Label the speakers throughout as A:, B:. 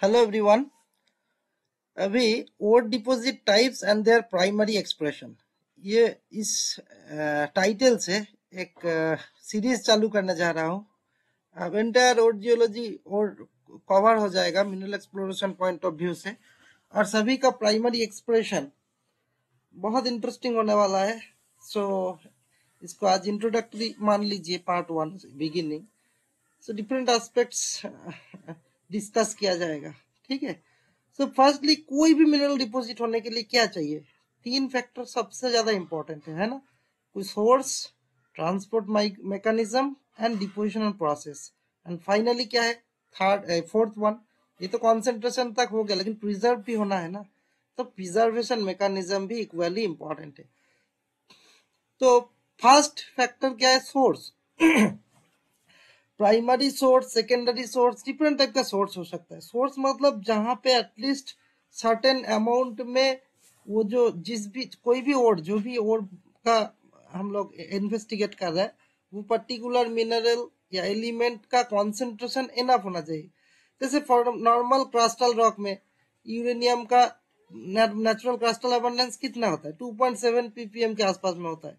A: Hello everyone. अभी ore deposit types and their primary expression, ये इस टाइटल से एक सीरीज चालू करने जा रहा हूँ। अब एंटायर ओड जियोलॉजी और कवर हो जाएगा mineral exploration point of view से, और सभी का प्राइमरी एक्सप्रेशन बहुत इंटरेस्टिंग होने वाला है। सो इसको आज इंट्रोडक्टरी मान लीजिए, part 1 beginning. So different aspects discuss किया जाएगा, ठीक है। सो फर्स्टली कोई भी मिनरल डिपॉजिट होने के लिए क्या चाहिए? तीन फैक्टर सबसे ज्यादा इंपॉर्टेंट है ना? कोई source, transport mechanism and deposition process, and finally क्या है? Fourth one. ये तो कॉन्सेंट्रेशन तक हो गया, लेकिन प्रिजर्व भी होना है ना, तो प्रिजर्वेशन मैकेनिज्म भी इक्वली इंपॉर्टेंट है। तो फर्स्ट फैक्टर क्या है? Source. Primary source, secondary source, different type का सोर्स हो सकता है। सोर्स मतलब जहां पे एटलीस्ट सर्टेन अमाउंट में वो जो जिस भी कोई भी ओड, जो भी ओड का हम लोग इन्वेस्टिगेट कर रहे हैं, वो पर्टिकुलर मिनरल या एलिमेंट का कॉन्सेंट्रेशन इनफ होना चाहिए। जैसे फॉर नॉर्मल क्रास्टल रॉक में यूरेनियम का नेचुरल क्रास्टल अबंडेंस कितना होता है? 2.7 ppm के आसपास में होता है।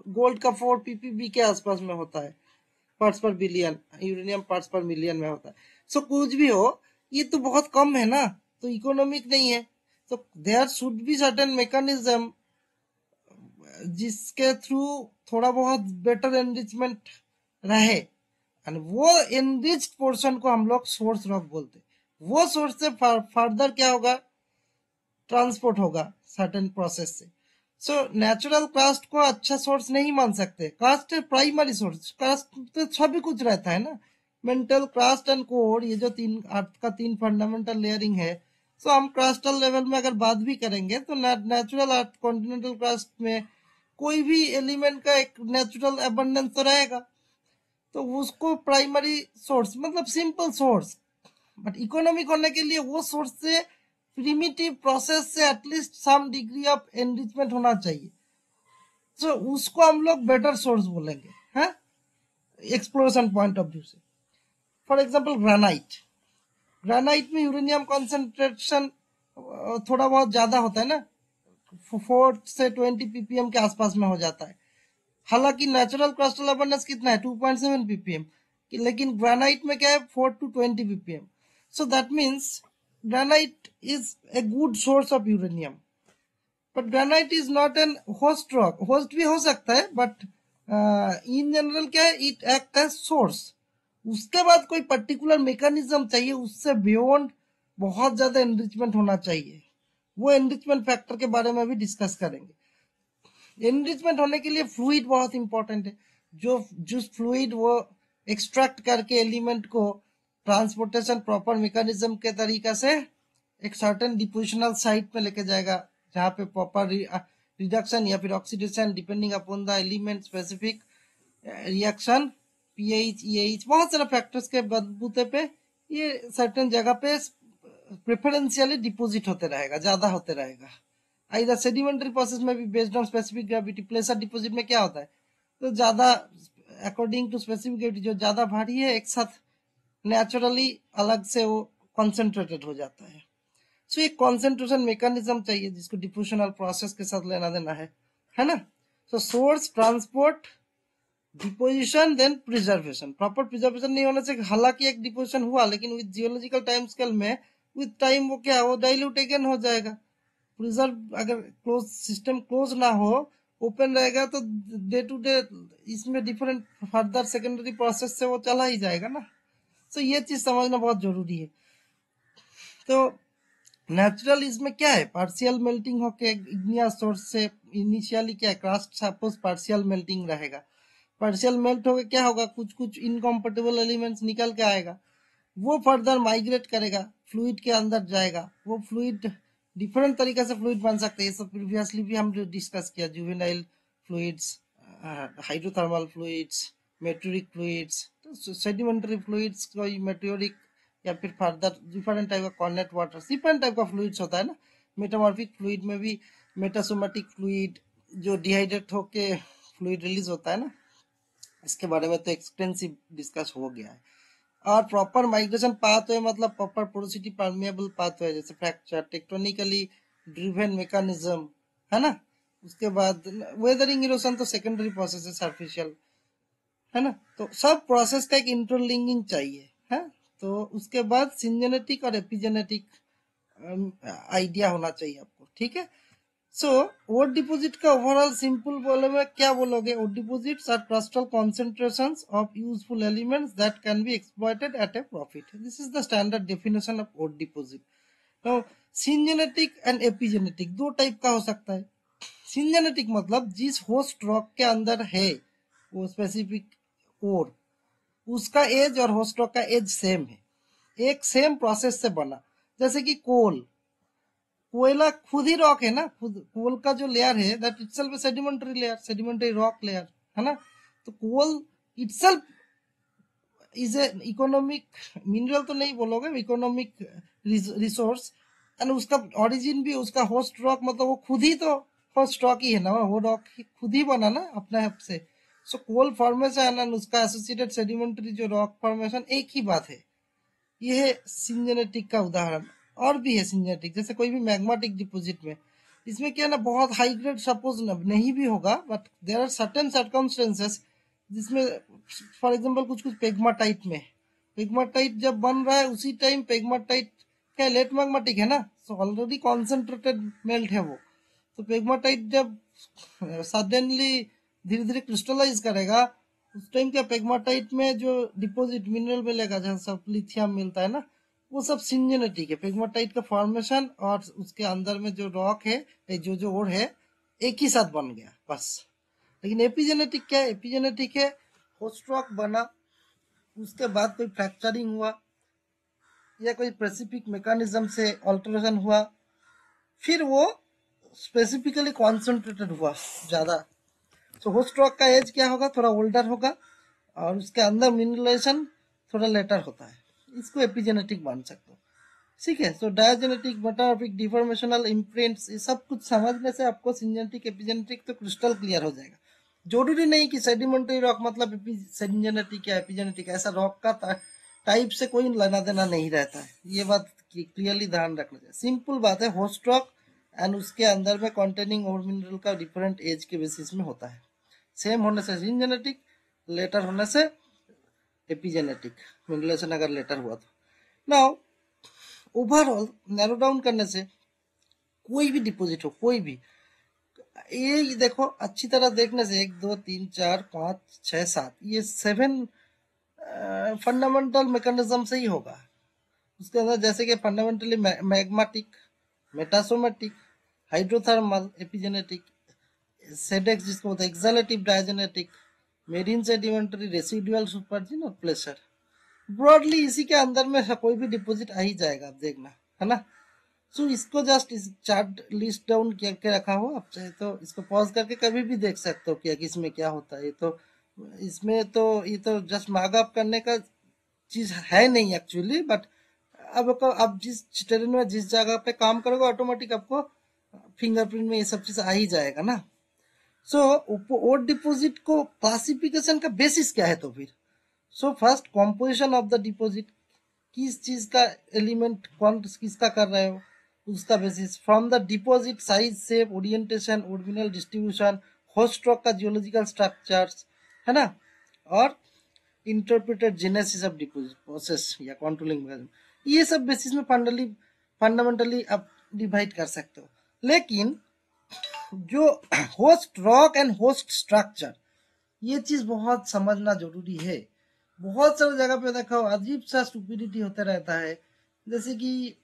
A: गोल्ड का 4 ppb के आसपास में होता है, पार्ट्स पर बिलियन। यूरेनियम पार्ट्स पर मिलियन में होता है। सो कुछ भी हो, ये तो बहुत कम है ना, तो इकोनॉमिक नहीं है। तो there should be certain mechanism जिसके थ्रू थोड़ा बहुत बेटर एनरिचमेंट रहे, एंड वो एनरिच्ड पोर्शन को हम लोग सोर्स रॉक बोलते हैं। वो सोर्स से फर्दर क्या होगा? ट्रांसपोर्ट होगा सर्टेन प्रोसेस से। सो नेचुरल कास्ट को अच्छा सोर्स नहीं मान सकते। कास्ट प्राइमरी सोर्स, कास्ट तो सभी कुछ रहता है ना। मेंटल, कास्ट एंड कोर, ये जो तीन अर्थ का तीन फंडामेंटल लेयरिंग है। सो हम कास्टल लेवल में अगर बात भी करेंगे तो नेचुरल अर्थ कॉन्टिनेंटल कास्ट में कोई भी एलिमेंट का एक नेचुरल अबंडेंस तो रहेगा, तो उसको प्राइमरी सोर्स मतलब सिंपल सोर्स। बट इकोनॉमिक होने के लिए वो सोर्स से प्रिमिटिव प्रोसेस से at least some degree of enrichment होना चाहिए। तो उसको हम लोग बेटर सोर्स बोलेंगे, है एक्सप्लोरेशन पॉइंट ऑफ व्यू से। For example granite. ग्रेनाइट में यूरेनियम कॉन्सेंट्रेशन थोड़ा बहुत ज्यादा होता है ना, 4 से 20 ppm के आसपास में हो जाता है। हालांकि नेचुरल क्रिस्टल अबंडेंस कितना है? 2.7 ppm, लेकिन ग्रेनाइट में क्या है? 4 to 20 ppm। So that means granite is a good source of uranium, but granite is not a host rock. Host भी हो सकता है, बट इन जनरल क्या है? It act as source. उसके बाद कोई पर्टिकुलर मैकेनिज्म चाहिए, उससे बियॉन्ड बहुत ज्यादा एनरिचमेंट होना चाहिए। वो एनरिचमेंट फैक्टर के बारे में भी डिस्कस करेंगे। एनरिचमेंट होने के लिए फ्लूइड बहुत इंपॉर्टेंट है। जो जिस फ्लूइड वो एक्सट्रैक्ट करके एलिमेंट को ट्रांसपोर्टेशन प्रॉपर मैकेनिज्म के तरीका से एक सर्टेन डिपोजिशनल साइट में लेके जाएगा, जहाँ पे प्रॉपर रिडक्शन या फिर oxidation depending upon the element specific reaction, pH, EH, बहुत सारे फैक्टर्स के बलबूते पे ये सर्टेन जगह पे प्रेफरेंशियली डिपोजिट होते रहेगा, ज्यादा होते रहेगा। इधर सेडिमेंट्री प्रोसेस में भी based on specific gravity, प्लेसर deposit में क्या होता है? तो ज्यादा अकॉर्डिंग टू स्पेसिफिक ग्रेविटी जो ज्यादा भारी है, एक साथ नेचुरली अलग से वो कॉन्सेंट्रेटेड हो जाता है। सो एक कॉन्सेंट्रेशन मैकेनिज्म चाहिए जिसको डिपोजिशनल प्रोसेस के साथ लेना देना है ना? So source, transport, deposition, then preservation. Proper preservation नहीं होना चाहिए। हालांकि एक डिपोजिशन हुआ, लेकिन विद जियोलॉजिकल टाइम स्केल में विद टाइम वो क्या, वो डाइल्यूट अगेन हो जाएगा। प्रिजर्व अगर क्लोज सिस्टम क्लोज ना हो, ओपन रहेगा, तो डे टू डे इसमें डिफरेंट फर्दर सेकेंडरी प्रोसेस से वो चला ही जाएगा ना। तो ये चीज समझना बहुत जरूरी है। तो नेचुरल इसमें क्या है? पार्शियल मेल्टिंग होके इग्नियस सोर्स से इनिशियली क्या है? क्रस्ट सपोज पार्शियल मेल्टिंग रहेगा। पार्शियल मेल्ट होके क्या होगा? कुछ कुछ इनकम्पेटिबल एलिमेंट्स निकल के आएगा। वो फर्दर माइग्रेट करेगा, फ्लूइड के अंदर जाएगा। वो फ्लूइड डिफरेंट तरीके से फ्लूइड बन सकते हैं। ये सब प्रीवियसली भी हम जो डिस्कस किया, juvenile fluids, hydrothermal fluids, meteoric fluids, तो सेडिमेंटरी फ्लूइड्स, कोई मेट्योरिक या फिर फर्दर डिफरेंट टाइप का कॉर्नेट वाटर, डिफरेंट टाइप का फ्लूइड्स होता है ना। मेटामॉर्फिक फ्लूइड में भी मेटासोमेटिक फ्लूइड, जो डिहाइड्रेट होके फ्लूइड रिलीज होता है ना, इसके बारे में तो एक्सटेंसिव डिस्कस हो गया है। और प्रॉपर माइग्रेशन पाथवे मतलब प्रॉपर पोरोसिटी परमिएबल पाथवे, जैसे फ्रैक्चर, टेक्टोनिकली ड्रिवन मैकेनिज्म, है ना। उसके बाद वेदरिंग इरोशन तो सेकेंडरी प्रोसेस है, सर्फिशियल, है ना। तो सब प्रोसेस का एक इंटरलिंकिंग चाहिए, है। तो उसके बाद सिंजेनेटिक और एपिजेनेटिक आइडिया होना चाहिए आपको, ठीक है। सो वोट डिपॉजिट का ओवरऑल सिंपल बोले में क्या बोलोगे? Ore deposits are crustal concentrations of useful elements that can be exploited at a profit. This is the standard definition of vote deposit. तो सिंजेनेटिक एंड एपिजेनेटिक दो टाइप का हो सकता है। सिंजेनेटिक मतलब जिस होस्ट रॉक के अंदर है वो स्पेसिफिक ओर, उसका एज और होस्ट रॉक का एज सेम है, एक सेम प्रोसेस से बना। जैसे कि कोयला खुद ही रॉक है ना, खुद कोल का जो लेयर है that itself sedimentary layer, sedimentary rock layer, है ना। तो coal itself is a economic mineral, तो नहीं बोलोगे, इकोनॉमिक रिसोर्स, एंड उसका ओरिजिन भी उसका होस्ट रॉक मतलब वो खुद ही तो होस्ट रॉक ही है ना, वो रॉक खुद ही बना ना अपने आप से। सो कोल फॉर्मेशन एंड उसका एसोसिएटेड सेडिमेंटरी जो रॉक फॉर्मेशन एक ही बात है। ये है सिंजेनेटिक का उदाहरण। और भी है सिंजेनेटिक, जैसे कोई भी मैग्माटिक डिपॉजिट में, इसमें क्या है ना, बहुत हाई ग्रेड सपोज नहीं भी होगा, but there are certain circumstances जिसमें फॉर एग्जांपल कुछ कुछ पेग्माटाइट में, पेग्माटाइट जब बन रहा है उसी टाइम पेग्माटाइट क्या लेट मैग्माटिक है ना, सो ऑलरेडी कॉन्सेंट्रेटेड मेल्ट है वो। तो पेग्माटाइट जब सडनली धीरे धीरे क्रिस्टलाइज करेगा, उस टाइम क्या पेग्माटाइट में जो डिपॉजिट मिनरल मिलेगा, जहाँ सब लिथियम मिलता है ना, वो सब सिंजेनेटिक है। पेग्माटाइट का फॉर्मेशन और उसके अंदर में जो रॉक है, जो जो ओर है, एक ही साथ बन गया बस। लेकिन एपिजेनेटिक क्या है? एपिजेनेटिक है होस्ट रॉक बना, उसके बाद कोई फ्रैक्चरिंग हुआ या कोई स्पेसिफिक मैकेनिज्म से अल्टरेशन हुआ, फिर वो स्पेसिफिकली कॉन्सेंट्रेटेड हुआ ज़्यादा। तो होस्ट रॉक का एज क्या होगा? थोड़ा ओल्डर होगा, और उसके अंदर मिनरलाइजेशन थोड़ा लेटर होता है। इसको एपिजेनेटिक मान सकते हो, ठीक है। सो डायजेनेटिक, मेटामॉर्फिक, डिफॉर्मेशनल इम्प्रिंट्स, ये सब कुछ समझने से आपको सिंजेनेटिक एपिजेनेटिक तो क्रिस्टल क्लियर हो जाएगा। जरूरी नहीं कि सेडिमेंटरी रॉक मतलब सिंजेनेटिक या एपिजेनेटिक, ऐसा रॉक का टाइप से कोई लेना देना नहीं रहता है, ये बात क्लियरली ध्यान रखना चाहिए। सिंपल बात है, होस्ट रॉक एंड उसके अंदर में कंटेनिंग और मिनरल का डिफरेंट एज के बेसिस में होता है। सेम होने से सिंजेनेटिक, लेटर होने से एपिजेनेटिक, मिनरलेशन अगर लेटर हुआ तो। नाउ ओवरऑल नैरो डाउन करने से कोई भी डिपॉजिट हो, कोई भी, ये देखो अच्छी तरह देखने से 1 2 3 4 5 6 7, ये 7 फंडामेंटल मैकेनिज्म से ही होगा। उसके अंदर जैसे कि फंडामेंटली मैग्माटिक, मेटासोमेटिक, हाइड्रोथर्मल, एपिजेनेटिक, सेडेक्स जिसको होता है एक्सैलेटिव, डायजेनेटिक, मेरीन सेडिमेंटरी, रेसिडुअल, सुपरजीन और प्लेसर। ब्रॉडली इसी के अंदर में कोई भी डिपॉजिट आ ही जाएगा, आप देखना, है ना। सो इसको जस्ट इस चार्ट लिस्ट डाउन करके रखा हो, आप चाहे तो इसको पॉज करके कभी भी देख सकते हो क्या किसमें क्या होता है। तो इसमें तो ये तो जस्ट मार्कअप करने का चीज है नहीं एक्चुअली, बट अब जिस टेरेन में जिस जगह पे काम करोगे ऑटोमेटिक आपको फिंगरप्रिंट में ये सब चीज आ ही जाएगा ना। सो वोट डिपॉजिट को क्लासिफिकेशन का बेसिस क्या है? तो फिर so first composition of the deposit, किस चीज का एलिमेंट कौन किसका कर रहे हो, उसका basis. From the deposit size, shape, orientation, orbital distribution, host rock का जियोलॉजिकल स्ट्रक्चर्स, है ना, और interpreted genesis of deposit process या कंट्रोलिंग मैकेनिज्म, ये सब बेसिस में फंडामेंटली आप डिवाइड कर सकते हो। लेकिन जो host rock and host structure, ये चीज बहुत समझना जरूरी है। बहुत सारी जगह पे देखा अजीब सा स्टुपिडिटी होता रहता है, जैसे कि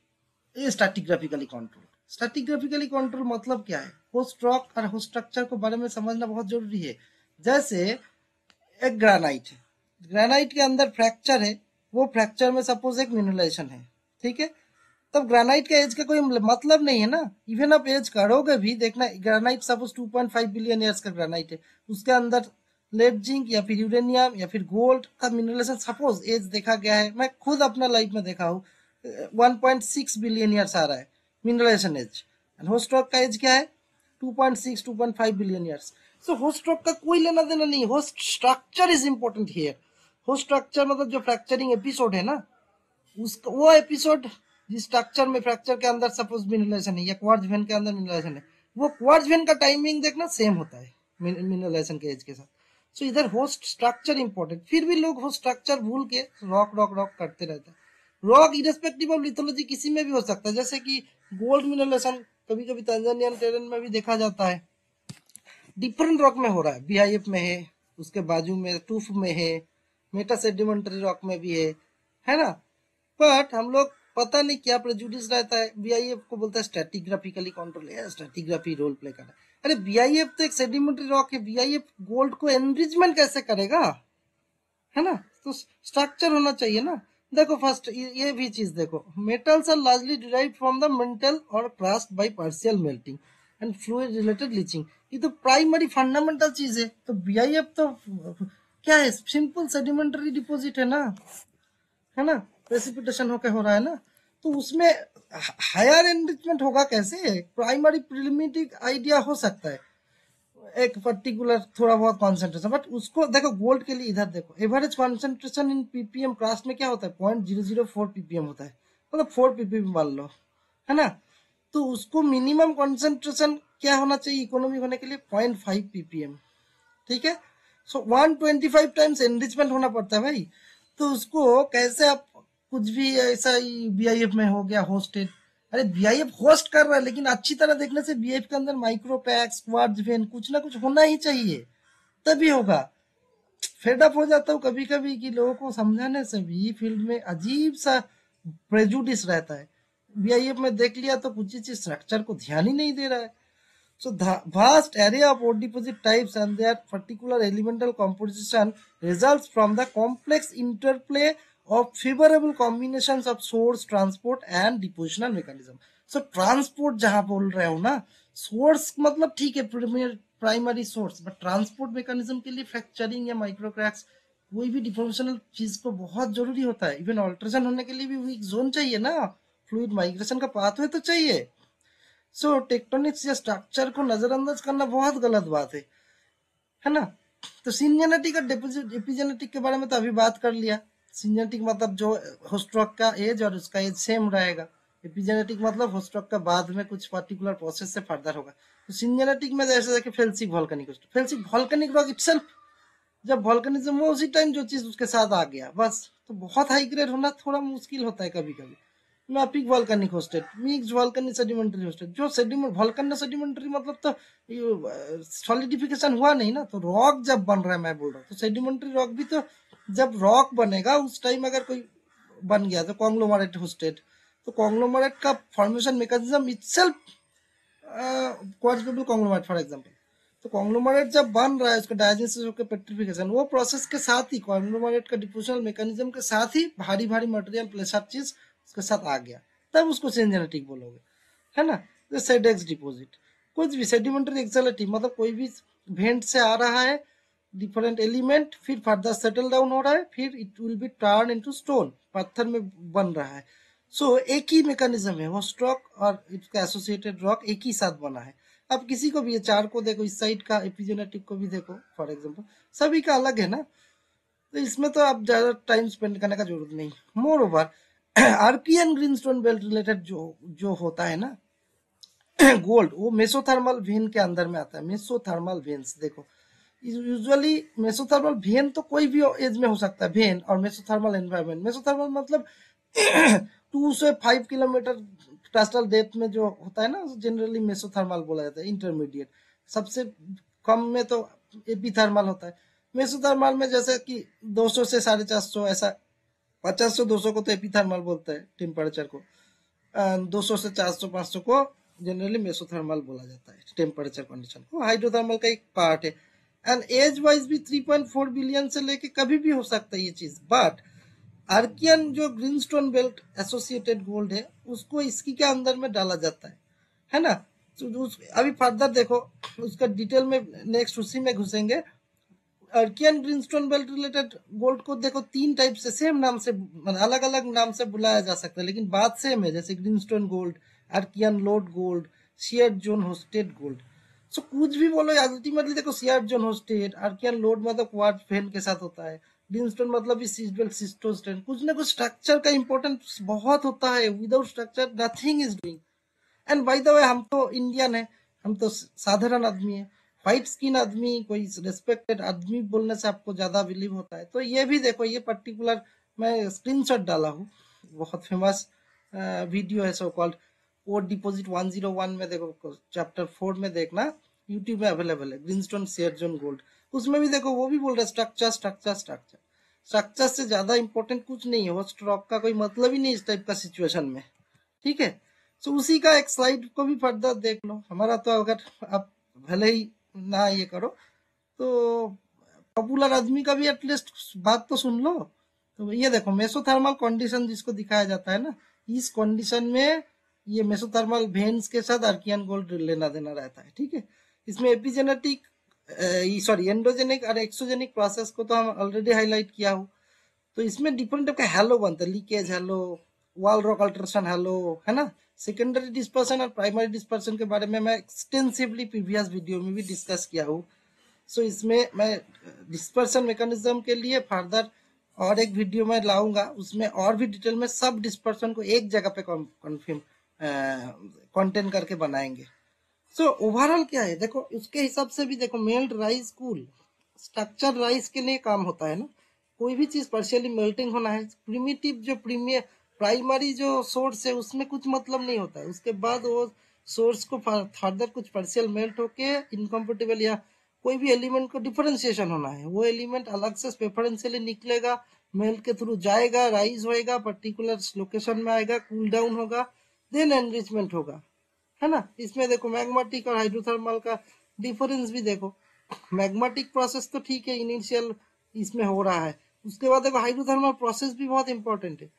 A: ये स्टैटिग्राफिकली कंट्रोल। स्टैटिग्राफिकली कंट्रोल मतलब क्या है? होस्ट रॉक और होस्ट स्ट्रक्चर को बारे में समझना बहुत जरूरी है। जैसे एक ग्रेनाइट है, ग्रेनाइट के अंदर फ्रैक्चर है, वो फ्रैक्चर में सपोज एक मिनरलाइजेशन है, ठीक है। तब ग्रेनाइट का एज का कोई मतलब नहीं है ना, इवन आप एज करोगे भी, देखना ग्रेनाइट सपोज 2.5 बिलियन ईयर्स का ग्रेनाइट है, उसके अंदर लेड जिंक या फिर यूरेनियम या फिर गोल्ड का मिनरलेशन सपोज एज देखा गया है, मैं खुद अपना लाइफ में देखा हूँ 1.6 बिलियन ईयर्स आ रहा है मिनरलेशन एज, एंड होस्ट रॉक का एज क्या है 2.6 2.5 बिलियन ईयर्स। सो होस्ट रॉक का कोई लेना देना नहीं, host structure is important here. Host structure मतलब जो फ्रैक्चरिंग एपिसोड है ना, उसका वो एपिसोड जिस स्ट्रक्चर में फ्रैक्चर के अंदर सपोज मिनरलाइजेशन है या क्वार्ट्ज वेन के अंदर मिनरलाइजेशन है, वो क्वार्ट्ज वेन का टाइमिंग देखना सेम होता है मिनरलाइजेशन के एज के साथ। सो इधर होस्ट स्ट्रक्चर इंपॉर्टेंट, फिर भी लोग होस्ट स्ट्रक्चर भूल के रॉक रॉक रॉक करते रहते हैं। रॉक इरेस्पेक्टिव ऑफ लिथोलॉजी किसी में भी हो सकता है, जैसे कि गोल्ड मिनरलाइजेशन कभी कभी तंजानियन टेरेन में भी देखा जाता है, डिफरेंट रॉक में हो रहा है, बीआईएफ में है, उसके बाजू में टूफ में है, मेटा सेडिमेंटरी रॉक में भी है ना। बट हम लोग पता नहीं क्या प्रेजुडिस रहता है, बीआईएफ को बोलता है स्ट्रेटिग्राफिकली कंट्रोल है, स्ट्रेटिग्राफी रोल प्ले करना है। अरे बीआईएफ तो एक सेडिमेंटरी रॉक है, बीआईएफ गोल्ड को एनरिचमेंट कैसे करेगा, है ना। तो स्ट्रक्चर होना चाहिए ना। देखो फर्स्ट ये भी चीज देखो, metals are largely derived from the mantle और crust by partial melting and fluid related leaching. ये तो प्राइमरी फंडामेंटल चीज है। तो बीआईएफ तो क्या है, सिंपल सेडिमेंटरी डिपॉजिट है ना, है ना, प्रेसिपिटेशन होके हो रहा है ना। तो उसमें हायर एनरिचमेंट होगा कैसे, प्राइमरी प्रिलिमिनरी आइडिया हो सकता है, एक पर्टिकुलर थोड़ा बहुत कॉन्सेंट्रेशन, बट उसको देखो गोल्ड के लिए इधर देखो, एवरेज कॉन्सेंट्रेशन इन पीपीएम क्रास्ट में क्या होता है, 0.004 पीपीएम होता है, मतलब 4 पीपीएम मान लो, है ना। तो उसको मिनिमम कॉन्सेंट्रेशन क्या होना चाहिए इकोनॉमिक होने के लिए, 0.5 पीपीएम, ठीक है। सो 125 टाइम्स एनरिचमेंट होना पड़ता है भाई। तो उसको कैसे आप कुछ भी ऐसा ही बीआईएफ में हो गया होस्टेड, अरे बीआईएफ होस्ट कर रहा है, लेकिन अच्छी तरह देखने से बीआईएफ के अंदर माइक्रोपैक्स क्वार्ट्ज वेन कुछ ना कुछ होना ही चाहिए, तभी होगा। फेडअप हो जाता हूँ कभी कभी कि लोगों को समझाने से भी फील्ड में अजीब सा प्रेजुडिस रहता है, बीआईएफ में देख लिया तो कुछ चीज स्ट्रक्चर को ध्यान ही नहीं दे रहा है। So the vast array of ore deposit types and their particular elemental composition results from the complex interplay of favorable combinations of source, transport and depositional mechanism. So transport जहाँ बोल रहे हो ना, source मतलब ठीक है primary source, but transport mechanism के लिए फ्रैक्चरिंग या माइक्रो क्रैक्स कोई भी डिफॉर्मेशनल चीज को बहुत जरूरी होता है। इवन ऑल्ट्रेशन होने के लिए भी वीक जोन चाहिए ना, फ्लूइड माइग्रेशन का पाथवे तो चाहिए। सो टेक्टोनिक्स या स्ट्रक्चर को नजरअंदाज करना बहुत गलत बात है ना। तो सिंजेनेटिक और एपिजेनेटिक के बारे में तो अभी बात कर लिया। सिंजेनेटिक मतलब जो होस्ट रॉक का एज और उसका एज सेम रहेगा, एपिजेनेटिक मतलब होस्ट रॉक का बाद में कुछ पर्टिकुलर प्रोसेस से फर्दर होगा। तो सिंजेनेटिक में जैसे देखिए felsic volcanic, felsic volcanic rock itself जब वॉल्केनिज्म हुआ उसी टाइम जो चीज उसके साथ आ गया बस। तो बहुत हाई ग्रेड होना थोड़ा मुश्किल होता है कभी कभी। Mafic volcanic hosted, mix volcanic sedimentary hosted, जो सेडिमेंट वॉल्केनो सेडिमेंटरी मतलब तो सॉलिडिफिकेशन हुआ नहीं ना, तो रॉक जब बन रहा है मैं बोल रहा हूँ, तो सेडिमेंटरी रॉक भी तो जब रॉक बनेगा उस टाइम अगर कोई बन गया तो कॉन्ग्लोमरेट होस्टेड। तो कॉन्ग्लोमरेट का formation mechanism itself quadruple conglomerate for example. तो कॉन्ग्लोमरेट जब बन रहा है उसका डायजेसिस होकर पेट्रिफिकेशन, वो प्रोसेस के साथ ही कॉन्ग्लोमरेट का डिफ्यूजनल मैकेनिज्म के साथ ही भारी भारी मटेरियल प्लस हर चीज उसके साथ आ गया, तब उसको सिंजेनेटिक बोलोगे, है ना। तो सेडेक्स डिपॉजिट कुछ भी सेडिमेंटरी एक्सेलेटिव मतलब कोई भी वेंट से आ रहा है डिफरेंट एलिमेंट, फिर फर्दर सेटल डाउन हो रहा है, फिर it will be turn into stone, पत्थर में बन रहा है। सो एक ही मैकेनिज्म है, वो स्ट्रॉक और इसका एसोसिएटेड रॉक एक ही साथ बना है। अब किसी को भी ये चार को देखो, इस साइड का एपिजेनेटिक को भी देखो फॉर एग्जांपल, सभी का अलग है ना। तो इसमें तो आप ज्यादा टाइम स्पेंड करने का जरूरत नहीं। Moreover Archaean greenstone belt related जो जो होता है ना गोल्ड, वो मेसोथर्मल वेन के अंदर में आता है। मेसोथर्मल वेन्स देखो, यूजुअली मेसोथर्मल वेन तो कोई भी एज में हो सकता है, वेन और मेसोथर्मल एनवायरमेंट। मेसोथर्मल मतलब 2 से 5 किलोमीटर क्रिस्टल डेप्थ में जो होता है ना, जनरली मेसोथर्मल बोला जाता है। इंटरमीडिएट सबसे कम में तो एपिथर्मल होता है। मेसोथर्मल में जैसे कि 200 से 450 ऐसा, 50 से 200 को तो एपिथर्मल बोलता है टेम्परेचर को, 200 से 400 500 को जनरली मेसोथर्मल बोला जाता है टेम्परेचर कंडीशन को। हाइड्रोथर्मल का एक पार्ट है। एंड एज वाइज भी 3.4 बिलियन से लेके कभी भी हो सकता है ये चीज। बट आर्कियन जो ग्रीनस्टोन बेल्ट एसोसिएटेड गोल्ड है उसको इसकी के अंदर में डाला जाता है ना। तो अभी फर्दर देखो उसका डिटेल में नेक्स्ट उसी में घुसेंगे। Archean greenstone belt related gold को देखो 3 टाइप से सेम नाम से अलग अलग नाम से बुलाया जा सकता है, लेकिन बात सेम है, जैसे greenstone gold, Archean lode gold, shear zone hosted gold. So कुछ भी बोलो अल्टीमेटली देखो shear zone hosted, Archean lode मतलब क्वार्ट्ज वेन के साथ होता है, ग्रीनस्टोन मतलब भी सीट बेल्ट सिस्टोस्टेन, कुछ ना कुछ स्ट्रक्चर का इंपॉर्टेंस बहुत होता है, without structure nothing is doing. And by the way हम तो इंडियन है, हम तो साधारण आदमी है, व्हाइट स्किन आदमी, कोई रिस्पेक्टेड आदमी बोलने से आपको ज्यादा बिलीव होता है। तो ये भी देखो, ये पर्टिकुलर मैं स्क्रीनशॉट डाला हूँ, बहुत फेमस वीडियो है सो कॉल्ड कोड डिपॉजिट 101 में, देखो चैप्टर 4 में देखना, यूट्यूब में अवेलेबल है, ग्रीनस्टोन शेयरजोन गोल्ड। उसमें भी देखो वो भी बोल रहे हैं स्ट्रक्चर स्ट्रक्चर स्ट्रक्चर, स्ट्रक्चर से ज्यादा इंपॉर्टेंट कुछ नहीं है, वो स्टॉक का कोई मतलब ही नहीं इस टाइप का सिचुएशन में। ठीक है, सो उसी का एक स्लाइड को भी फर्दर देख लो। हमारा तो अगर आप भले ही ना ये करो तो पॉपुलर आदमी का भी एटलीस्ट बात तो सुन लो। तो ये देखो मेसोथर्मल कंडीशन जिसको दिखाया जाता है ना, इस कंडीशन में ये मेसोथर्मल वेन्स के साथ आर्कियन गोल्ड लेना देना रहता है। ठीक है, इसमें एपिजेनेटिक सॉरी एंडोजेनिक और एक्सोजेनिक प्रोसेस को तो हम ऑलरेडी हाईलाइट किया हूँ। तो इसमें डिफरेंट टाइप का हैलो बनता है, leakage hello, wall rock alteration hello, है ना। सेकेंडरी डिस्पर्सन और प्राइमरी डिस्पर्सन के बारे में मैं एक्सटेंसिवली प्रीवियस वीडियो में भी डिस्कस किया हूँ। सो इसमें मैं डिस्पर्सन मैकेनिज्म के लिए फर्दर और एक वीडियो में लाऊंगा, उसमें और भी डिटेल में सब डिस्पर्सन को एक जगह पे कन्फर्म कंटेंट करके बनाएंगे। सो ओवरऑल क्या है देखो, उसके हिसाब से भी देखो, melt rice cool structure rice के लिए काम होता है ना। कोई भी चीज पार्शियली मेल्टिंग होना है, प्रिमिटिव जो प्रीमियर प्राइमरी जो सोर्स है उसमें कुछ मतलब नहीं होता है, उसके बाद वो सोर्स को फर्दर कुछ पार्शियल मेल्ट होके इनकम्पेटिबल या कोई भी एलिमेंट को डिफरेंशिएशन होना है, वो एलिमेंट अलग से प्रेफरेंशियली निकलेगा, मेल्ट के थ्रू जाएगा, राइज होएगा, पर्टिकुलर लोकेशन में आएगा, कूल डाउन होगा, देन एनरिचमेंट होगा, है ना। इसमें देखो मैग्माटिक और हाइड्रोथर्मल का डिफरेंस भी देखो। मैग्माटिक प्रोसेस तो ठीक है, इनिशियल इसमें हो रहा है, उसके बाद देखो हाइड्रोथर्मल प्रोसेस भी बहुत इंपॉर्टेंट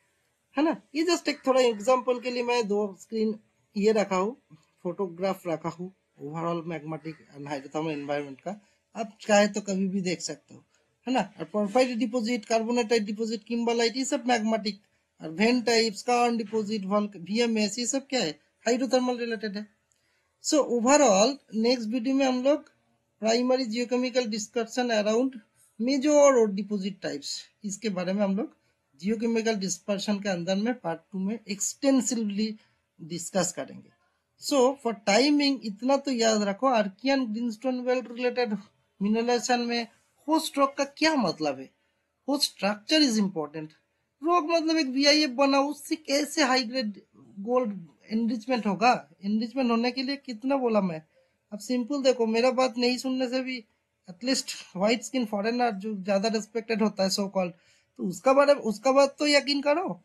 A: है ना। ये जस्ट एक थोड़ा एग्जांपल के लिए मैं दो स्क्रीन ये रखा हूँ, फोटोग्राफ रखा हूँ ओवरऑल मैग्माटिक एंड हाइड्रोथर्मल एनवायरनमेंट का, आप चाहे तो कभी भी देख सकते हो, है ना। और पोरफाइट डिपोजिट, कार्बोनेटाइट डिपोजिट, किम्बरलाइट, ये सब मैग्माटिक, और when types, corn deposit, VMS, ये सब क्या है, हाइड्रोथर्मल रिलेटेड है। सो ओवरऑल नेक्स्ट वीडियो में हम लोग primary geochemical discussion around major ore deposit types, इसके बारे में हम लोग जियोकेमिकल डिस्पर्शन के अंदर में पार्ट 2 में एक्सटेंसिवली डिस्कस करेंगे। सो फॉर टाइमिंग इतना तो याद रखो, Archaean greenstone belt related mineralisation में होस्ट रॉक का क्या मतलब है। Host structure is important, rock मतलब एक वीआईएफ बना, उससे कैसे हाई ग्रेड गोल्ड एनरिचमेंट होगा। एनरिचमेंट होने के लिए कितना बोला मैं, अब सिंपल देखो, मेरा बात नहीं सुनने से भी एटलीस्ट व्हाइट स्किन फॉरेनर जो ज्यादा रिस्पेक्टेड होता है सो कॉल्ड, तो उसका बात तो यकीन करो।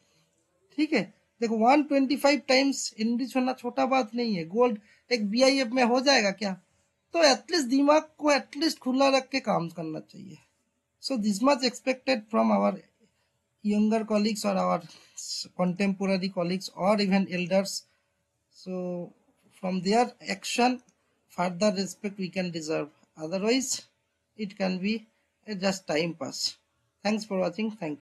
A: ठीक है, देखो 125 टाइम्स इनरिच होना छोटा बात नहीं है, गोल्ड एक बीआईएफ में हो जाएगा क्या। तो एटलीस्ट दिमाग को एटलीस्ट खुला रख के काम करना चाहिए। So this much expected from our younger colleagues or our contemporary colleagues or even elders. So from their action, further respect we can deserve, otherwise it can be just time pass. Thanks for watching. Thank you.